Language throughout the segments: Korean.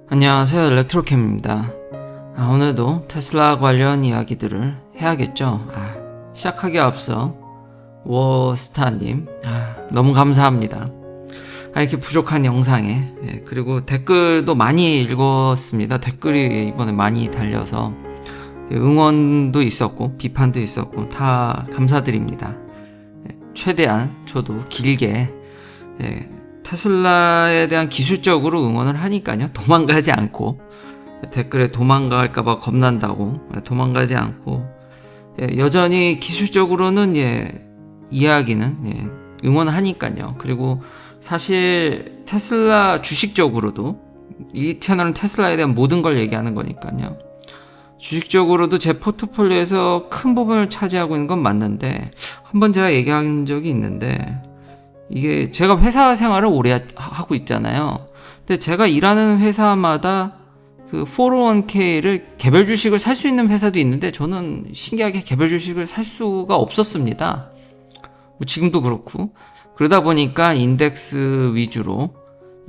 안녕하세요, 엘렉트로캠입니다. 오늘도 테슬라 관련 이야기들을 해야겠죠. 시작하기 앞서 워스타님 너무 감사합니다. 이렇게 부족한 영상에 그리고 댓글도 많이 읽었습니다. 댓글이 이번에 많이 달려서 응원도 있었고 비판도 있었고 다 감사드립니다. 최대한 저도 길게 테슬라에 대한 기술적으로 응원을 하니까요. 도망가지 않고 댓글에 도망갈까봐 겁난다고 도망가지 않고 여전히 기술적으로는 이야기는 응원하니까요. 그리고 사실 테슬라 주식적으로도 이 채널은 테슬라에 대한 모든 걸 얘기하는 거니까요. 주식적으로도 제 포트폴리오에서 큰 부분을 차지하고 있는 건 맞는데 한번 제가 얘기한 적이 있는데 이게 제가 회사 생활을 오래 하고 있잖아요. 근데 제가 일하는 회사마다 그 401k를 개별 주식을 살 수 있는 회사도 있는데 저는 신기하게 개별 주식을 살 수가 없었습니다. 지금도 그렇고 그러다 보니까 인덱스 위주로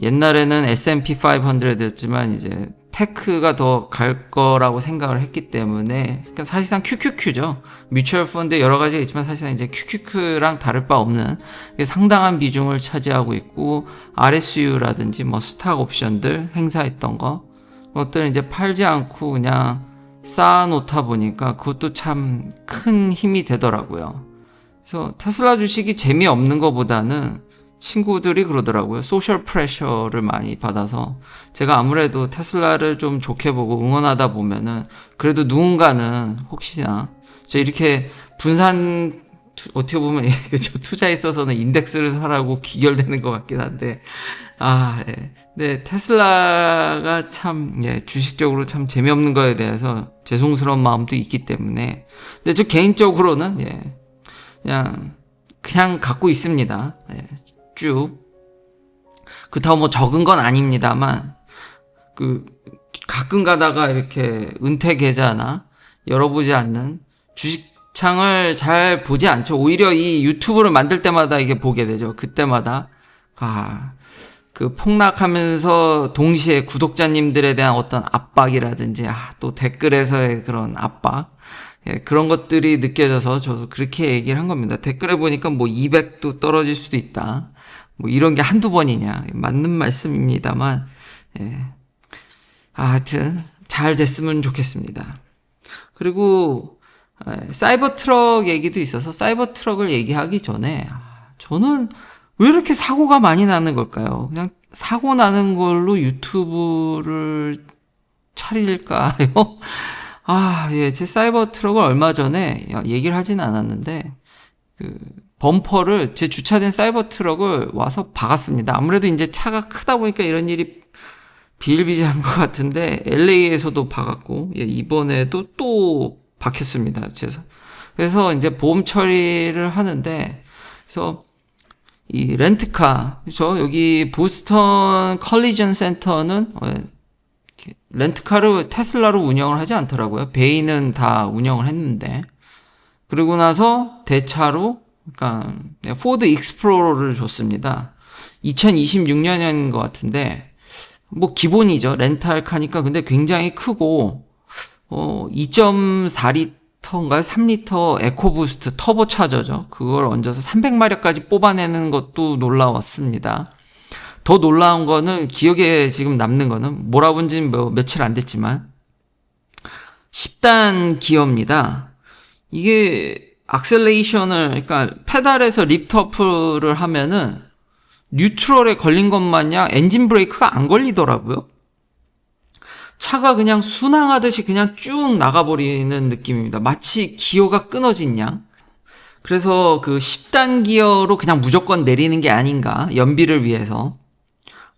옛날에는 S&P 500였지만 이제 테크가 더 갈 거라고 생각을 했기 때문에 그러니까 사실상 QQQ죠. 뮤추얼 펀드 여러 가지가 있지만 사실상 이제 QQQ랑 다를 바 없는 상당한 비중을 차지하고 있고 RSU라든지 뭐 스탁 옵션들 행사했던 것들은 이제 팔지 않고 그냥 쌓아놓다 보니까 그것도 참 큰 힘이 되더라고요. 그래서 테슬라 주식이 재미없는 것보다는 친구들이 그러더라고요. 소셜 프레셔를 많이 받아서 제가 아무래도 테슬라를 좀 좋게 보고 응원하다 보면은 그래도 누군가는 혹시나 저 이렇게 분산 어떻게 보면 저 투자에 있어서는 인덱스를 사라고 귀결되는 것 같긴 한데 네, 테슬라가 참 주식적으로 참 재미없는 거에 대해서 죄송스러운 마음도 있기 때문에 근데 저 개인적으로는 그냥 갖고 있습니다. 쭉 그렇다고 뭐 적은 건 아닙니다만 가끔 가다가 이렇게 은퇴 계좌나 열어보지 않는 주식창을 잘 보지 않죠. 오히려 이 유튜브를 만들 때마다 이게 보게 되죠. 그때마다 그 폭락하면서 동시에 구독자님들에 대한 어떤 압박이라든지 또 댓글에서의 그런 압박 그런 것들이 느껴져서 저도 그렇게 얘기를 한 겁니다. 댓글에 보니까 뭐 200도 떨어질 수도 있다. 뭐 이런 게 한두 번이냐. 맞는 말씀입니다만, 하여튼 잘 됐으면 좋겠습니다. 그리고 사이버 트럭 얘기도 있어서 사이버 트럭을 얘기하기 전에 저는 왜 이렇게 사고가 많이 나는 걸까요? 그냥 사고 나는 걸로 유튜브를 차릴까요? 제 사이버 트럭을 얼마 전에 얘기를 하진 않았는데 범퍼를 제 주차된 사이버 트럭을 와서 박았습니다. 아무래도 이제 차가 크다 보니까 이런 일이 비일비재한 것 같은데 LA에서도 박았고 이번에도 또 박혔습니다. 그래서 이제 보험 처리를 하는데 그래서 이 렌트카 그렇죠? 여기 보스턴 컬리전 센터는 렌트카를 테슬라로 운영을 하지 않더라고요. 베이는 다 운영을 했는데 그러고 나서 대차로 그러니까 포드 익스플로러를 줬습니다. 2026년인 것 같은데 뭐 기본이죠. 렌탈카니까 근데 굉장히 크고 2.4리터인가요? 3리터 에코부스트 터보차저죠. 그걸 얹어서 300마력까지 뽑아내는 것도 놀라웠습니다. 더 놀라운 거는 기억에 지금 남는 거는 몰아본 지는 며칠 안 됐지만 10단 기어입니다. 이게 악셀레이션을 그러니까 페달에서 리프트업을 하면은 뉴트럴에 걸린 것 마냥 엔진 브레이크가 안 걸리더라고요. 차가 그냥 순항하듯이 그냥 쭉 나가버리는 느낌입니다. 마치 기어가 끊어진 양. 그래서 그 10단 기어로 그냥 무조건 내리는 게 아닌가 연비를 위해서.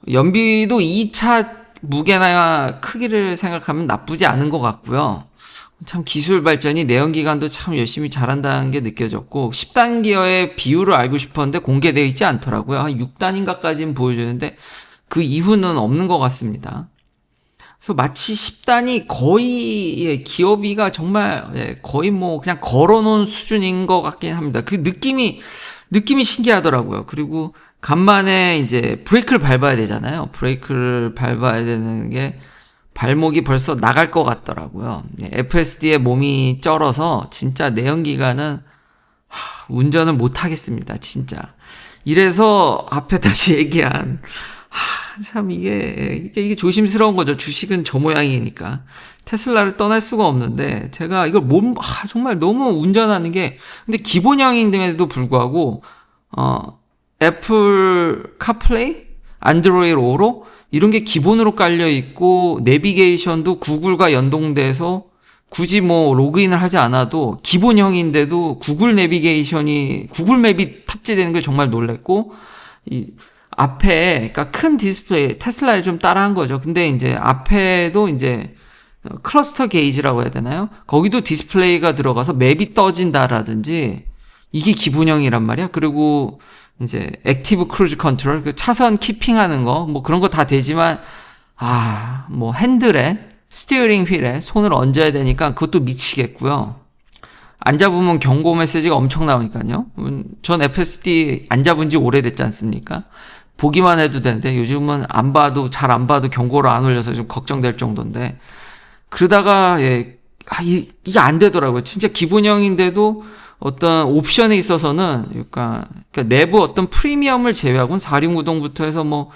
연비도 이 차 무게나 크기를 생각하면 나쁘지 않은 것 같고요. 참 기술 발전이 내연기관도 참 열심히 잘한다는 게 느껴졌고 10단 기어의 비율을 알고 싶었는데 공개되어 있지 않더라고요. 한 6단인가까지는 보여주는데 그 이후는 없는 것 같습니다. 그래서 마치 10단이 거의 기어비가 정말 거의 뭐 그냥 걸어놓은 수준인 것 같긴 합니다. 그 느낌이 신기하더라고요. 그리고 간만에 이제 브레이크를 밟아야 되잖아요. 브레이크를 밟아야 되는 게 발목이 벌써 나갈 것 같더라고요. FSD에 몸이 쩔어서 진짜 내연기관은 운전을 못 하겠습니다. 진짜. 이래서 앞에 다시 얘기한 참 이게 조심스러운 거죠. 주식은 저 모양이니까. 테슬라를 떠날 수가 없는데 제가 이걸 정말 너무 운전하는 게 근데 기본형인데도 불구하고 애플 카플레이, 안드로이드 오로 이런 게 기본으로 깔려 있고 내비게이션도 구글과 연동돼서 굳이 뭐 로그인을 하지 않아도 기본형인데도 구글 맵이 탑재되는 게 정말 놀랬고 이 앞에 그러니까 큰 디스플레이 테슬라를 좀 따라한 거죠. 근데 이제 앞에도 이제 클러스터 게이지라고 해야 되나요? 거기도 디스플레이가 들어가서 맵이 떠진다라든지 이게 기본형이란 말이야. 그리고 이제 액티브 크루즈 컨트롤 그 차선 키핑하는 거 뭐 그런 거 다 되지만 뭐 핸들에 스티어링 휠에 손을 얹어야 되니까 그것도 미치겠고요. 안 잡으면 경고 메시지가 엄청 나오니까요. 전 FSD 안 잡은 지 오래됐지 않습니까? 보기만 해도 되는데 요즘은 잘 안 봐도 경고를 안 올려서 좀 걱정될 정도인데 그러다가 이게 안 되더라고요. 진짜 기본형인데도 어떤 옵션에 있어서는 그러니까 내부 어떤 프리미엄을 제외하고는 4륜구동부터 해서 뭐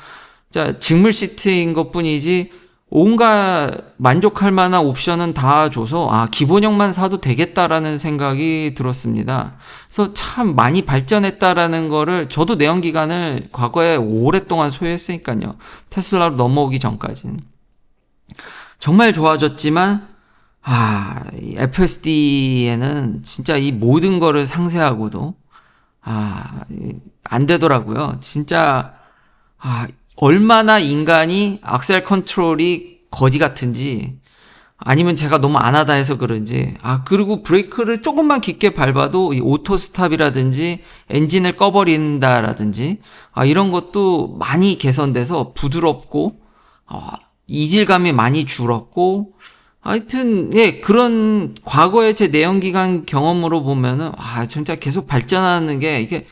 직물 시트인 것뿐이지 온갖 만족할 만한 옵션은 다 줘서 기본형만 사도 되겠다라는 생각이 들었습니다. 그래서 참 많이 발전했다라는 거를 저도 내연기관을 과거에 오랫동안 소유했으니까요. 테슬라로 넘어오기 전까지는 정말 좋아졌지만 이 FSD에는 진짜 이 모든 거를 상세하고도 안 되더라고요. 진짜 얼마나 인간이 악셀 컨트롤이 거지 같은지 아니면 제가 너무 안 하다 해서 그런지 그리고 브레이크를 조금만 깊게 밟아도 이 오토 스탑이라든지 엔진을 꺼버린다라든지 이런 것도 많이 개선돼서 부드럽고 이질감이 많이 줄었고 하여튼 그런 과거의 제 내연기관 경험으로 보면은 진짜 계속 발전하는 게 이게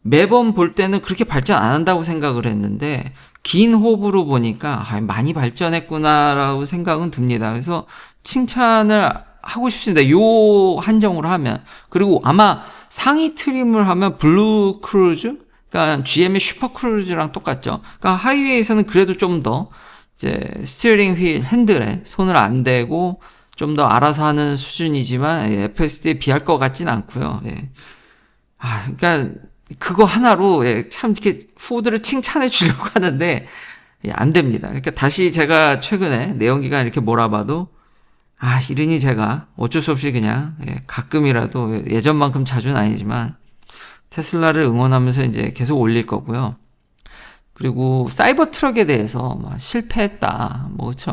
매번 볼 때는 그렇게 발전 안 한다고 생각을 했는데 긴 호흡으로 보니까 많이 발전했구나라고 생각은 듭니다. 그래서 칭찬을 하고 싶습니다. 요 한정으로 하면. 그리고 아마 상위 트림을 하면 블루 크루즈? 그러니까 GM의 슈퍼 크루즈랑 똑같죠. 그러니까 하이웨이에서는 그래도 좀 더 이제 스티어링 휠 핸들에 손을 안 대고 좀 더 알아서 하는 수준이지만 FSD에 비할 것 같진 않고요. 그러니까 그거 하나로 참 이렇게 포드를 칭찬해 주려고 하는데 안 됩니다. 그러니까 다시 제가 최근에 내연기관 이렇게 몰아봐도 이러니 제가 어쩔 수 없이 그냥 가끔이라도 예전만큼 자주는 아니지만 테슬라를 응원하면서 이제 계속 올릴 거고요. 그리고 사이버 트럭에 대해서 실패했다. 그렇죠.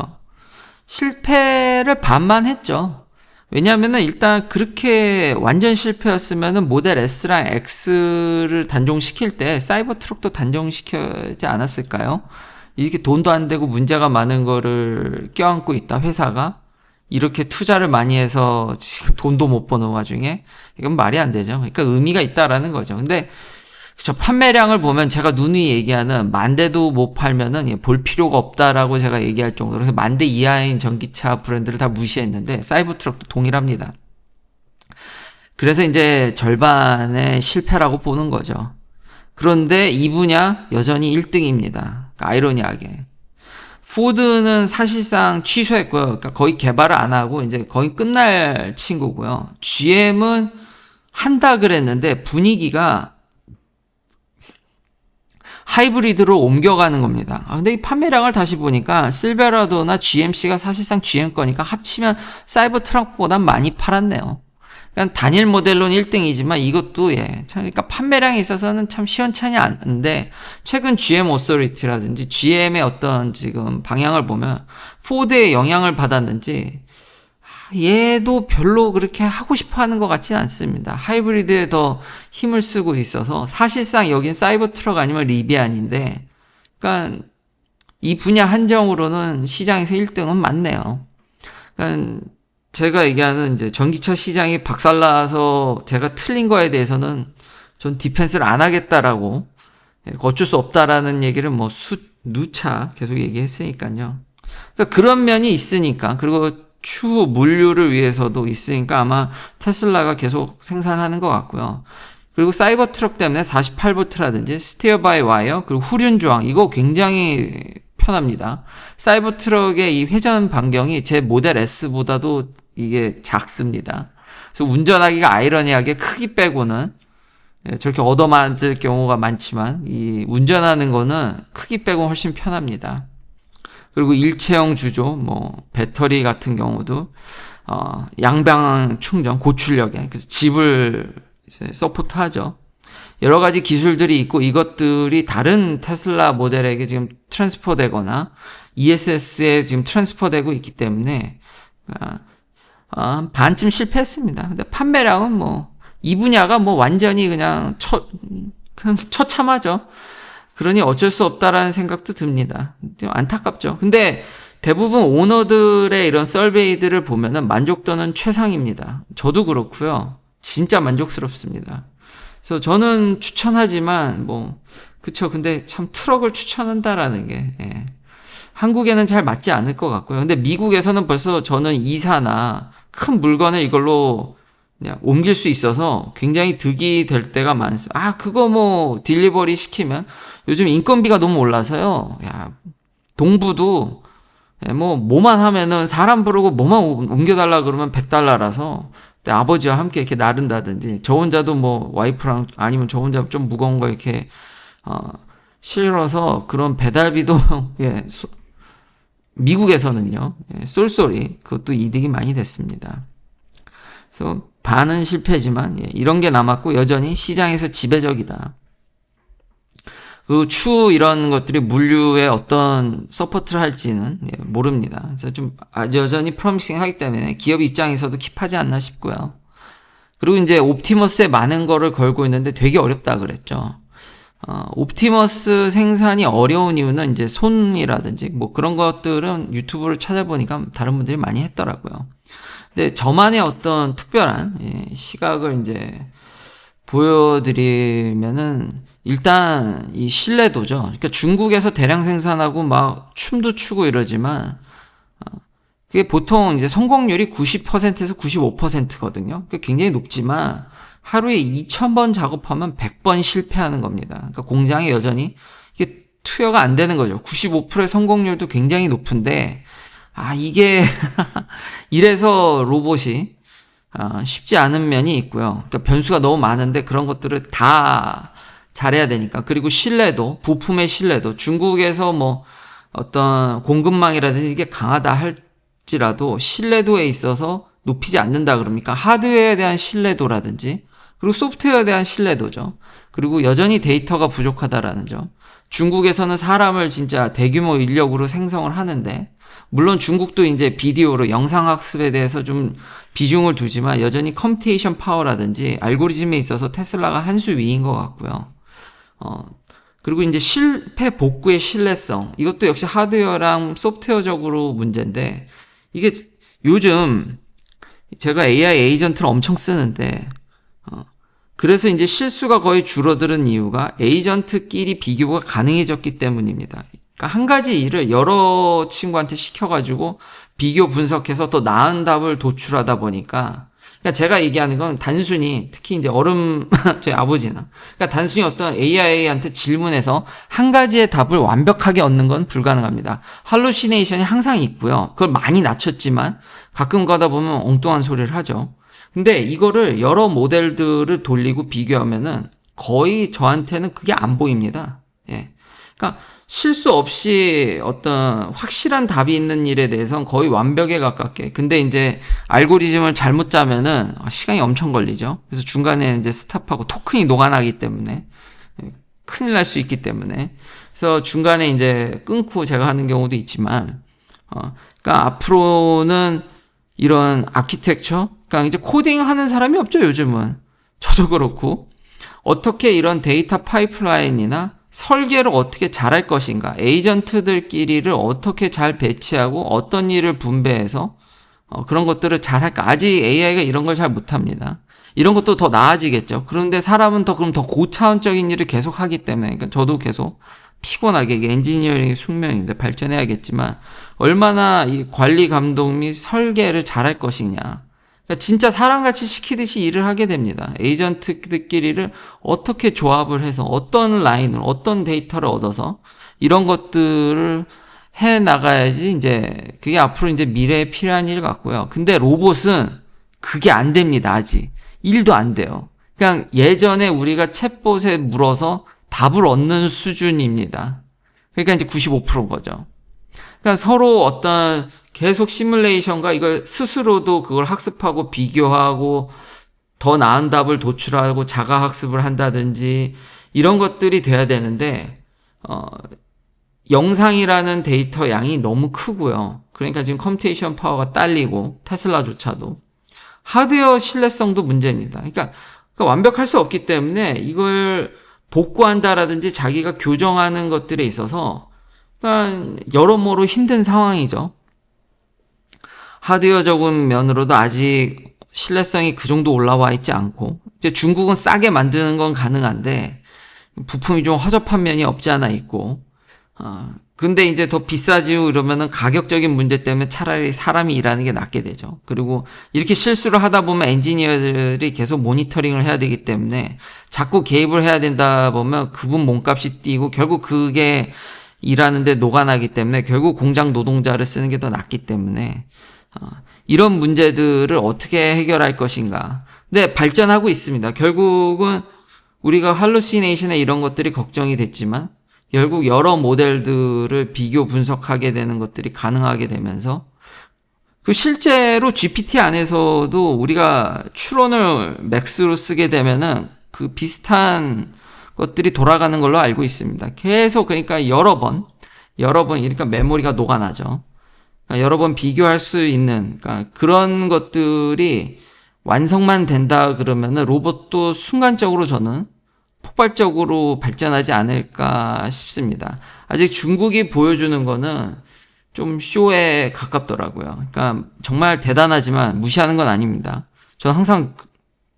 실패를 반만 했죠. 왜냐하면은 일단 그렇게 완전 실패였으면은 모델 S랑 X를 단종시킬 때 사이버 트럭도 단종시켜야지 않았을까요? 이렇게 돈도 안 되고 문제가 많은 거를 껴안고 있다 회사가 이렇게 투자를 많이 해서 지금 돈도 못 버는 와중에 이건 말이 안 되죠. 그러니까 의미가 있다라는 거죠. 근데 판매량을 보면 제가 누누이 얘기하는 10,000대도 못 팔면은 볼 필요가 없다라고 제가 얘기할 정도로 그래서 10,000대 이하인 전기차 브랜드를 다 무시했는데 사이버 트럭도 동일합니다. 그래서 이제 절반의 실패라고 보는 거죠. 그런데 이 분야 여전히 1등입니다. 아이러니하게. 포드는 사실상 취소했고요. 그러니까 거의 개발을 안 하고 이제 거의 끝날 친구고요. GM은 한다 그랬는데 분위기가 하이브리드로 옮겨가는 겁니다. 근데 이 판매량을 다시 보니까 실베라도나 GMC가 사실상 GM 거니까 합치면 사이버 트럭보단 많이 팔았네요. 그러니까 단일 모델로는 1등이지만 이것도 그러니까 판매량에 있어서는 참 시원찮이 않은데 최근 GM 오소리티라든지 GM의 어떤 지금 방향을 보면 포드의 영향을 받았는지 얘도 별로 그렇게 하고 싶어 하는 것 같지는 않습니다. 하이브리드에 더 힘을 쓰고 있어서 사실상 여긴 사이버 트럭 아니면 리비안인데 그러니까 이 분야 한정으로는 시장에서 1등은 맞네요. 그러니까 제가 얘기하는 이제 전기차 시장이 박살나서 제가 틀린 거에 대해서는 전 디펜스를 안 하겠다라고 어쩔 수 없다라는 얘기를 뭐 누차 계속 얘기했으니까요. 그러니까 그런 면이 있으니까, 그리고 추후 물류를 위해서도 있으니까 아마 테슬라가 계속 생산하는 것 같고요. 그리고 사이버 트럭 때문에 48V라든지 스티어 바이 와이어, 그리고 후륜 조항, 이거 굉장히 편합니다. 사이버 트럭의 이 회전 반경이 제 모델 S보다도 이게 작습니다. 그래서 운전하기가 아이러니하게 크기 빼고는, 저렇게 얻어맞을 경우가 많지만 이 운전하는 거는 크기 빼고 훨씬 편합니다. 그리고 일체형 주조, 뭐 배터리 같은 경우도 양방 충전, 고출력에, 그래서 집을 이제 서포트하죠. 여러 가지 기술들이 있고 이것들이 다른 테슬라 모델에게 지금 트랜스퍼되거나 ESS에 지금 트랜스퍼되고 있기 때문에 반쯤 실패했습니다. 근데 판매량은 뭐 이 분야가 뭐 완전히 그냥 처참하죠. 그러니 어쩔 수 없다라는 생각도 듭니다. 좀 안타깝죠. 근데 대부분 오너들의 이런 서베이들을 보면은 만족도는 최상입니다. 저도 그렇고요. 진짜 만족스럽습니다. 그래서 저는 추천하지만 그쵸. 근데 참 트럭을 추천한다라는 게 한국에는 잘 맞지 않을 것 같고요. 근데 미국에서는 벌써 저는 이사나 큰 물건을 이걸로 그냥 옮길 수 있어서 굉장히 득이 될 때가 많습니다. 그거 뭐 딜리버리 시키면 요즘 인건비가 너무 올라서요. 동부도 뭐만 하면은 사람 부르고 뭐만 옮겨달라 그러면 $100라서 아버지와 함께 이렇게 나른다든지, 저 혼자도 뭐 와이프랑 아니면 저 혼자 좀 무거운 거 이렇게 실어서 그런 배달비도 미국에서는요 쏠쏠이 그것도 이득이 많이 됐습니다. 그래서 반은 실패지만 이런 게 남았고 여전히 시장에서 지배적이다. 그 추후 이런 것들이 물류에 어떤 서포트를 할지는 모릅니다. 그래서 좀 여전히 프로미싱하기 때문에 기업 입장에서도 킵하지 않나 싶고요. 그리고 이제 옵티머스에 많은 거를 걸고 있는데 되게 어렵다 그랬죠. 옵티머스 생산이 어려운 이유는 이제 손이라든지 뭐 그런 것들은 유튜브를 찾아보니까 다른 분들이 많이 했더라고요. 근데 저만의 어떤 특별한 시각을 이제 보여드리면은 일단 이 신뢰도죠. 그러니까 중국에서 대량 생산하고 막 춤도 추고 이러지만 그게 보통 이제 성공률이 90%에서 95%거든요. 그러니까 굉장히 높지만 하루에 2,000번 작업하면 100번 실패하는 겁니다. 그러니까 공장에 여전히 이게 투여가 안 되는 거죠. 95%의 성공률도 굉장히 높은데 이게 이래서 로봇이 쉽지 않은 면이 있고요. 그러니까 변수가 너무 많은데 그런 것들을 다 잘해야 되니까. 그리고 신뢰도, 부품의 신뢰도, 중국에서 뭐 어떤 공급망이라든지 이게 강하다 할지라도 신뢰도에 있어서 높이지 않는다 그럽니까? 하드웨어에 대한 신뢰도라든지, 그리고 소프트웨어에 대한 신뢰도죠. 그리고 여전히 데이터가 부족하다라는 점. 중국에서는 사람을 진짜 대규모 인력으로 생성을 하는데, 물론 중국도 이제 비디오로 영상학습에 대해서 좀 비중을 두지만 여전히 컴퓨테이션 파워라든지 알고리즘에 있어서 테슬라가 한 수 위인 것 같고요. 그리고 이제 실패 복구의 신뢰성, 이것도 역시 하드웨어랑 소프트웨어적으로 문제인데, 이게 요즘 제가 AI 에이전트를 엄청 쓰는데, 그래서 이제 실수가 거의 줄어드는 이유가 에이전트끼리 비교가 가능해졌기 때문입니다. 그러니까 한 가지 일을 여러 친구한테 시켜가지고 비교 분석해서 더 나은 답을 도출하다 보니까, 그러니까 제가 얘기하는 건 단순히 특히 이제 저희 아버지나, 그러니까 단순히 어떤 AI한테 질문해서 한 가지의 답을 완벽하게 얻는 건 불가능합니다. 할루시네이션이 항상 있고요. 그걸 많이 낮췄지만 가끔 가다 보면 엉뚱한 소리를 하죠. 근데 이거를 여러 모델들을 돌리고 비교하면은 거의 저한테는 그게 안 보입니다. 그러니까 실수 없이 어떤 확실한 답이 있는 일에 대해서는 거의 완벽에 가깝게. 근데 이제 알고리즘을 잘못 짜면은 시간이 엄청 걸리죠. 그래서 중간에 이제 스탑하고 토큰이 녹아나기 때문에 큰일 날 수 있기 때문에. 그래서 중간에 이제 끊고 제가 하는 경우도 있지만, 그러니까 앞으로는 이런 아키텍처, 그러니까 이제 코딩 하는 사람이 없죠, 요즘은. 저도 그렇고. 어떻게 이런 데이터 파이프라인이나 설계를 어떻게 잘할 것인가, 에이전트들끼리를 어떻게 잘 배치하고 어떤 일을 분배해서 그런 것들을 잘 할까. 아직 AI가 이런 걸 잘 못합니다. 이런 것도 더 나아지겠죠. 그런데 사람은 그럼 더 고차원적인 일을 계속 하기 때문에, 그러니까 저도 계속 피곤하게, 이게 엔지니어링의 숙명인데 발전해야겠지만, 얼마나 이 관리 감독 및 설계를 잘할 것이냐. 그러니까 진짜 사람같이 시키듯이 일을 하게 됩니다. 에이전트들끼리를 어떻게 조합을 해서 어떤 라인을, 어떤 데이터를 얻어서 이런 것들을 해 나가야지 이제 그게 앞으로 이제 미래에 필요한 일 같고요. 근데 로봇은 그게 안 됩니다. 아직. 일도 안 돼요. 그냥 예전에 우리가 챗봇에 물어서 답을 얻는 수준입니다. 그러니까 이제 95%인 거죠. 그러니까 서로 어떤 계속 시뮬레이션과 이걸 스스로도 그걸 학습하고 비교하고 더 나은 답을 도출하고 자가 학습을 한다든지 이런 것들이 돼야 되는데, 영상이라는 데이터 양이 너무 크고요. 그러니까 지금 컴퓨테이션 파워가 딸리고 테슬라조차도 하드웨어 신뢰성도 문제입니다. 그러니까 완벽할 수 없기 때문에 이걸 복구한다라든지 자기가 교정하는 것들에 있어서 그러니까 여러모로 힘든 상황이죠. 하드웨어적인 면으로도 아직 신뢰성이 그 정도 올라와 있지 않고, 이제 중국은 싸게 만드는 건 가능한데 부품이 좀 허접한 면이 없지 않아 있고, 근데 이제 더 비싸지고 이러면은 가격적인 문제 때문에 차라리 사람이 일하는 게 낫게 되죠. 그리고 이렇게 실수를 하다 보면 엔지니어들이 계속 모니터링을 해야 되기 때문에 자꾸 개입을 해야 된다 보면 그분 몸값이 뛰고 결국 그게 일하는데 녹아나기 때문에 결국 공장 노동자를 쓰는 게 더 낫기 때문에, 이런 문제들을 어떻게 해결할 것인가. 근데 발전하고 있습니다. 결국은 우리가 할루시네이션에 이런 것들이 걱정이 됐지만 결국 여러 모델들을 비교 분석하게 되는 것들이 가능하게 되면서, 그 실제로 GPT 안에서도 우리가 추론을 맥스로 쓰게 되면은 그 비슷한 것들이 돌아가는 걸로 알고 있습니다. 계속 그러니까 여러 번 그러니까 메모리가 녹아나죠. 그러니까 여러 번 비교할 수 있는, 그러니까 그런 것들이 완성만 된다 그러면은 로봇도 순간적으로 저는 폭발적으로 발전하지 않을까 싶습니다. 아직 중국이 보여주는 거는 좀 쇼에 가깝더라고요. 그러니까 정말 대단하지만 무시하는 건 아닙니다. 저는 항상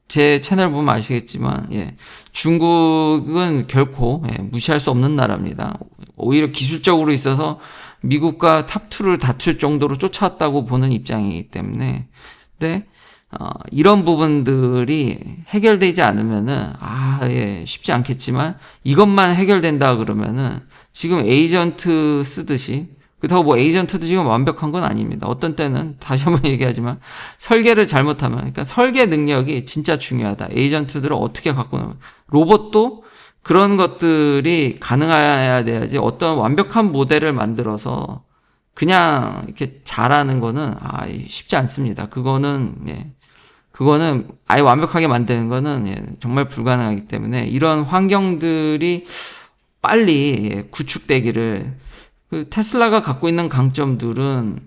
제 채널 보면 아시겠지만, 중국은 결코 무시할 수 없는 나라입니다. 오히려 기술적으로 있어서 미국과 탑2를 다툴 정도로 쫓아왔다고 보는 입장이기 때문에, 근데 이런 부분들이 해결되지 않으면은 쉽지 않겠지만 이것만 해결된다 그러면은 지금 에이전트 쓰듯이, 그렇다고 뭐 에이전트도 지금 완벽한 건 아닙니다. 어떤 때는 다시 한번 얘기하지만 설계를 잘못하면, 그러니까 설계 능력이 진짜 중요하다. 에이전트들을 어떻게 갖고 나면, 로봇도 그런 것들이 가능해야 돼야지 어떤 완벽한 모델을 만들어서 그냥 이렇게 잘하는 거는 쉽지 않습니다. 그거는 아예 완벽하게 만드는 거는 정말 불가능하기 때문에 이런 환경들이 빨리 구축되기를, 그 테슬라가 갖고 있는 강점들은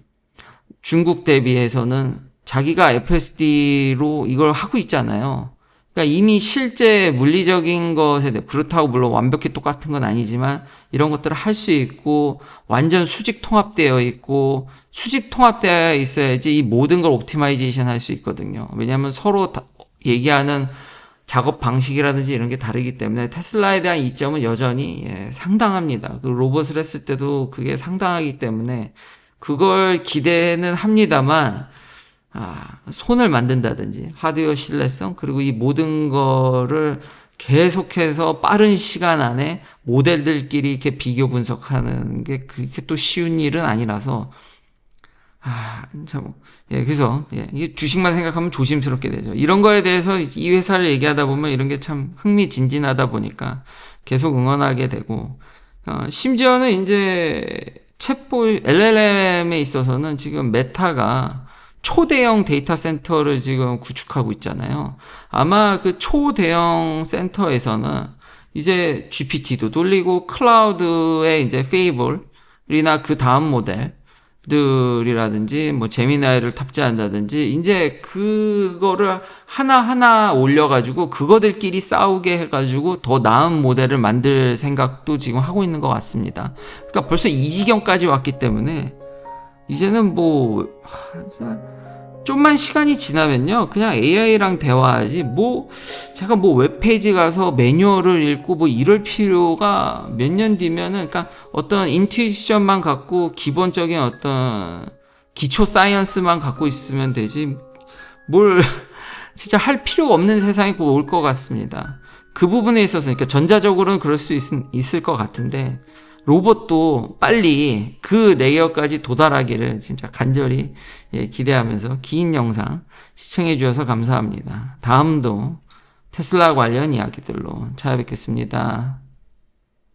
중국 대비해서는 자기가 FSD로 이걸 하고 있잖아요. 그러니까 이미 실제 물리적인 것에 대해, 그렇다고 물론 완벽히 똑같은 건 아니지만 이런 것들을 할 수 있고 완전 수직 통합되어 있고, 수직 통합되어 있어야지 이 모든 걸 옵티마이제이션 할 수 있거든요. 왜냐하면 서로 얘기하는 작업 방식이라든지 이런 게 다르기 때문에 테슬라에 대한 이점은 여전히 상당합니다. 그 로봇을 했을 때도 그게 상당하기 때문에 그걸 기대는 합니다만, 손을 만든다든지 하드웨어 신뢰성, 그리고 이 모든 거를 계속해서 빠른 시간 안에 모델들끼리 이렇게 비교 분석하는 게 그렇게 또 쉬운 일은 아니라서, 그래서 이 주식만 생각하면 조심스럽게 되죠. 이런 거에 대해서 이 회사를 얘기하다 보면 이런 게 참 흥미진진하다 보니까 계속 응원하게 되고, 심지어는 이제 챗봇 LLM에 있어서는 지금 메타가 초대형 데이터 센터를 지금 구축하고 있잖아요. 아마 그 초대형 센터에서는 이제 GPT도 돌리고 클라우드의 이제 페이블이나 그 다음 모델들이라든지 뭐 제미나이를 탑재한다든지 이제 그거를 하나하나 올려가지고 그거들끼리 싸우게 해가지고 더 나은 모델을 만들 생각도 지금 하고 있는 것 같습니다. 그러니까 벌써 이 지경까지 왔기 때문에 이제는 좀만 시간이 지나면요, 그냥 AI랑 대화하지, 제가 웹페이지 가서 매뉴얼을 읽고 이럴 필요가 몇 년 뒤면은, 그러니까 어떤 인투이션만 갖고 기본적인 어떤 기초 사이언스만 갖고 있으면 되지, 진짜 할 필요가 없는 세상이 곧 올 것 같습니다. 그 부분에 있어서, 그러니까 전자적으로는 그럴 수 있을 것 같은데, 로봇도 빨리 그 레이어까지 도달하기를 진짜 간절히 기대하면서 긴 영상 시청해 주셔서 감사합니다. 다음도 테슬라 관련 이야기들로 찾아뵙겠습니다.